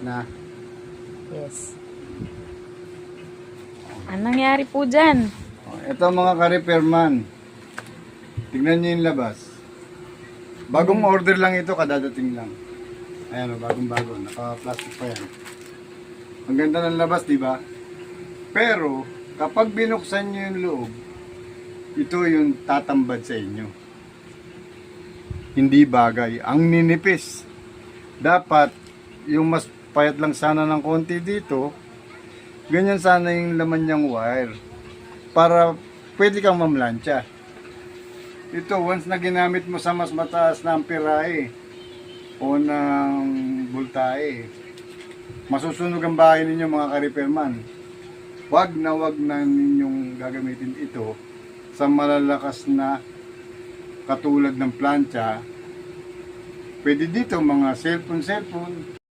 na. Yes. Anong nangyari po dyan? Ito mga ka-repairman. Tignan nyo yung labas. Bagong order lang ito, kadadating lang. Ayan o, bagong-bago. Naka-plastic pa yan. Ang ganda ng labas, di ba? Pero, kapag binuksan nyo yung loob, ito yung tatambad sa inyo. Hindi bagay. Ang ninipis. Dapat, yung mas payat lang sana ng konti dito, ganyan sana yung laman niyang wire. Para pwede kang mamlansya. Ito, once na ginamit mo sa mas mataas na amperahe o ng voltahe, masusunog ang bahay ninyo mga ka-repairman. Wag na ninyong gagamitin ito sa malalakas na katulad ng plancha. Pwede dito mga cellphone.